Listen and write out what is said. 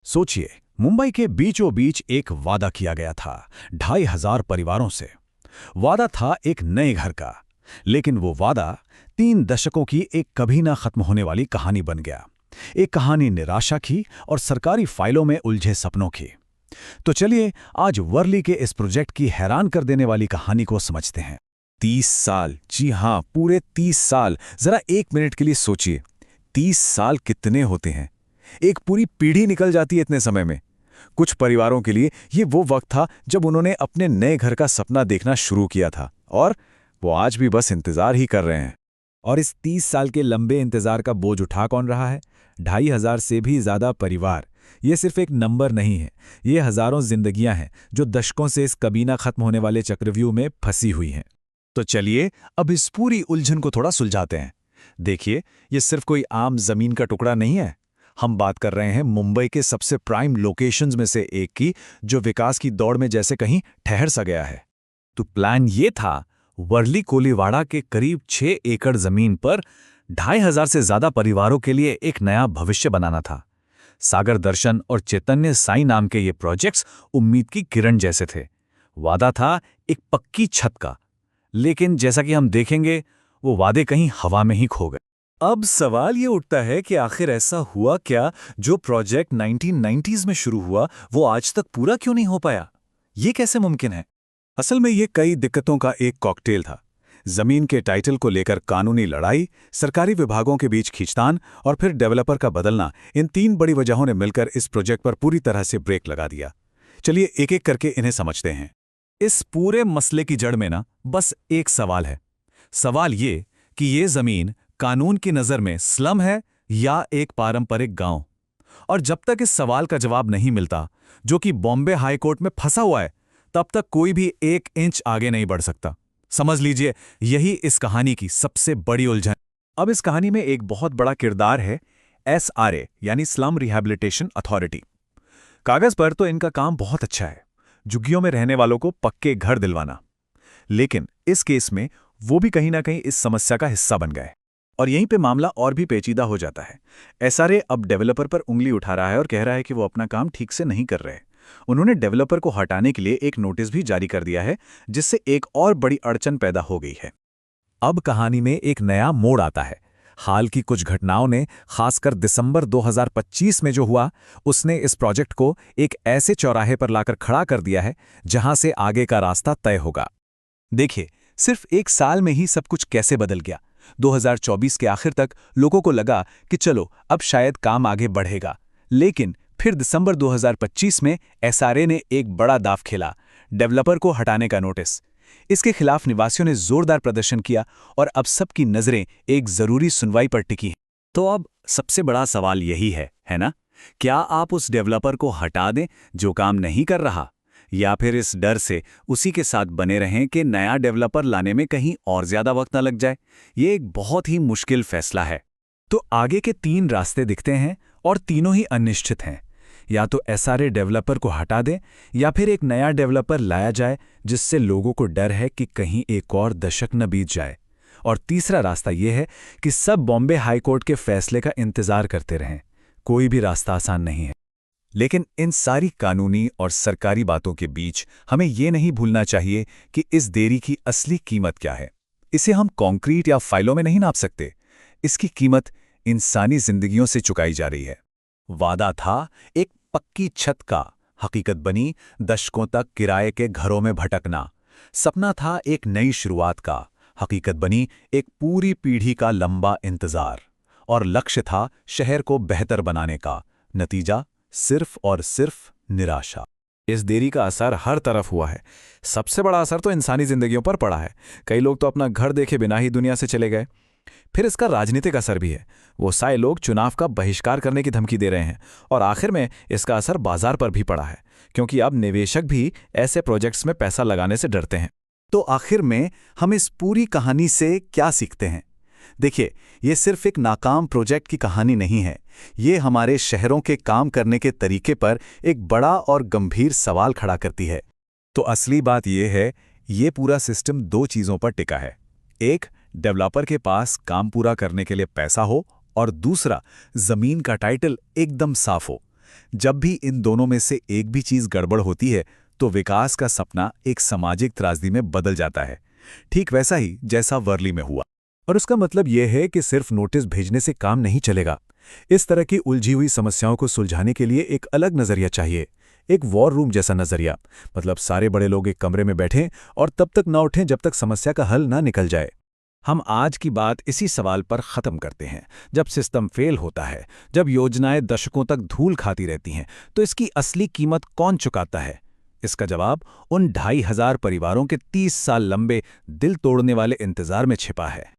सोचिए, मुंबई के बीचों बीच एक वादा किया गया था 2,500 परिवारों से। वादा था एक नए घर का, लेकिन वो वादा 3 दशकों की एक कभी ना खत्म होने वाली कहानी बन गया। एक कहानी निराशा की और सरकारी फाइलों में उलझे सपनों की। तो चलिए आज वर्ली के इस प्रोजेक्ट की हैरान कर देने वाली कहानी को समझते हैं। 30 साल, जी हाँ, पूरे 30 साल। जरा एक मिनट के लिए सोचिए, 30 साल कितने होते हैं? एक पूरी पीढ़ी निकल जाती है इतने समय में। कुछ परिवारों के लिए ये वो वक्त था जब उन्होंने अपने नए घर का सपना देखना शुरू किया था, और वो आज भी बस इंतजार ही कर रहे हैं। और इस 30 साल के लंबे इंतजार का बोझ उठा कौन रहा है? 2,500 से भी ज्यादा परिवार। ये सिर्फ एक नंबर नहीं है, ये हजारों जिंदगियां हैं जो दशकों से इस कभी ना खत्म होने वाले चक्रव्यूह में फंसी हुई हैं। तो चलिए अब इस पूरी उलझन को थोड़ा सुलझाते हैं। देखिए, ये सिर्फ कोई आम जमीन का टुकड़ा नहीं है। हम बात कर रहे हैं मुंबई के सबसे प्राइम लोकेशंस में से एक की, जो विकास की दौड़ में जैसे कहीं ठहर सा गया है। तो प्लान ये था, वर्ली कोलीवाड़ा के करीब 6 एकड़ जमीन पर 2,500 से ज्यादा परिवारों के लिए एक नया भविष्य बनाना था। सागर दर्शन और चैतन्य साई नाम के ये प्रोजेक्ट्स उम्मीद की किरण जैसे थे। वादा था एक पक्की छत का, लेकिन जैसा कि हम देखेंगे, वो वादे कहीं हवा में ही खो गए। अब सवाल ये उठता है कि आखिर ऐसा हुआ क्या, जो प्रोजेक्ट 1990s में शुरू हुआ वो आज तक पूरा क्यों नहीं हो पाया? ये कैसे मुमकिन है? असल में ये कई दिक्कतों का एक कॉकटेल था। जमीन के टाइटल को लेकर कानूनी लड़ाई, सरकारी विभागों के बीच खींचतान और फिर डेवलपर का बदलना, इन 3 बड़ी वजहों ने मिलकर इस प्रोजेक्ट पर पूरी तरह से ब्रेक लगा दिया। चलिए एक एक करके इन्हें समझते हैं। इस पूरे मसले की जड़ में ना बस एक सवाल है। सवाल ये कि ये जमीन कानून की नज़र में स्लम है या एक पारंपरिक गांव। और जब तक इस सवाल का जवाब नहीं मिलता, जो कि बॉम्बे हाई कोर्ट में फंसा हुआ है, तब तक कोई भी 1 इंच आगे नहीं बढ़ सकता। समझ लीजिए, यही इस कहानी की सबसे बड़ी उलझन। अब इस कहानी में एक बहुत बड़ा किरदार है SRA, यानी स्लम रिहैबिलिटेशन अथॉरिटी। कागज पर तो इनका काम बहुत अच्छा है, झुग्गियों में रहने वालों को पक्के घर दिलवाना। लेकिन इस केस में वो भी कहीं ना कहीं इस समस्या का हिस्सा बन गए, और यहीं पे मामला और भी पेचीदा हो जाता है। SRA अब डेवलपर पर उंगली उठा रहा है और कह रहा है कि वो अपना काम ठीक से नहीं कर रहे। उन्होंने डेवलपर को हटाने के लिए एक नोटिस भी जारी कर दिया है, जिससे एक और बड़ी अड़चन पैदा हो गई है। अब कहानी में एक नया मोड़ आता है। हाल की कुछ घटनाओं ने, खासकर दिसंबर 2025 में जो हुआ, उसने इस प्रोजेक्ट को एक ऐसे चौराहे पर लाकर खड़ा कर दिया है जहां से आगे का रास्ता तय होगा। देखिए, सिर्फ 1 साल में ही सब कुछ कैसे बदल गया। 2024 के आखिर तक लोगों को लगा कि चलो अब शायद काम आगे बढ़ेगा, लेकिन फिर दिसंबर 2025 में SRA ने एक बड़ा दाव खेला, डेवलपर को हटाने का नोटिस। इसके खिलाफ निवासियों ने जोरदार प्रदर्शन किया और अब सबकी नजरें एक जरूरी सुनवाई पर टिकी हैं। तो अब सबसे बड़ा सवाल यही है ना? क्या आप उस डेवलपर को हटा दें जो काम नहीं कर रहा, या फिर इस डर से उसी के साथ बने रहें कि नया डेवलपर लाने में कहीं और ज्यादा वक्त न लग जाए? ये एक बहुत ही मुश्किल फैसला है। तो आगे के 3 रास्ते दिखते हैं और तीनों ही अनिश्चित हैं। या तो SRA डेवलपर को हटा दें, या फिर एक नया डेवलपर लाया जाए जिससे लोगों को डर है कि कहीं एक और दशक न बीत जाए। और तीसरा रास्ता यह है कि सब बॉम्बे हाई कोर्ट के फैसले का इंतजार करते रहें। कोई भी रास्ता आसान नहीं है। लेकिन इन सारी कानूनी और सरकारी बातों के बीच हमें ये नहीं भूलना चाहिए कि इस देरी की असली कीमत क्या है। इसे हम कंक्रीट या फाइलों में नहीं नाप सकते। इसकी कीमत इंसानी जिंदगियों से चुकाई जा रही है। वादा था एक पक्की छत का, हकीकत बनी दशकों तक किराए के घरों में भटकना। सपना था एक नई शुरुआत का, हकीकत बनी एक पूरी पीढ़ी का लंबा इंतजार। और लक्ष्य था शहर को बेहतर बनाने का, नतीजा सिर्फ और सिर्फ निराशा। इस देरी का असर हर तरफ हुआ है। सबसे बड़ा असर तो इंसानी जिंदगियों पर पड़ा है। कई लोग तो अपना घर देखे बिना ही दुनिया से चले गए। फिर इसका राजनीतिक असर भी है। वो सारे लोग चुनाव का बहिष्कार करने की धमकी दे रहे हैं, और आखिर में इसका असर बाजार पर भी पड़ा है, क्योंकि अब निवेशक भी ऐसे प्रोजेक्ट्स में पैसा लगाने से डरते हैं। तो आखिर में हम इस पूरी कहानी से क्या सीखते हैं? देखिए, ये सिर्फ एक नाकाम प्रोजेक्ट की कहानी नहीं है। ये हमारे शहरों के काम करने के तरीके पर एक बड़ा और गंभीर सवाल खड़ा करती है। तो असली बात यह है, ये पूरा सिस्टम 2 चीज़ों पर टिका है। एक, डेवलपर के पास काम पूरा करने के लिए पैसा हो, और दूसरा, जमीन का टाइटल एकदम साफ हो। जब भी इन दोनों में से एक भी चीज गड़बड़ होती है तो विकास का सपना एक सामाजिक त्रासदी में बदल जाता है, ठीक वैसा ही जैसा वर्ली में हुआ। और उसका मतलब यह है कि सिर्फ नोटिस भेजने से काम नहीं चलेगा। इस तरह की उलझी हुई समस्याओं को सुलझाने के लिए एक अलग नजरिया चाहिए, एक वॉर रूम जैसा नजरिया। मतलब सारे बड़े लोग एक कमरे में बैठें और तब तक ना उठें जब तक समस्या का हल ना निकल जाए। हम आज की बात इसी सवाल पर ख़त्म करते हैं। जब सिस्टम फेल होता है, जब योजनाएं दशकों तक धूल खाती रहती हैं, तो इसकी असली कीमत कौन चुकाता है? इसका जवाब उन 2500 परिवारों के 30 साल लंबे दिल तोड़ने वाले इंतजार में छिपा है।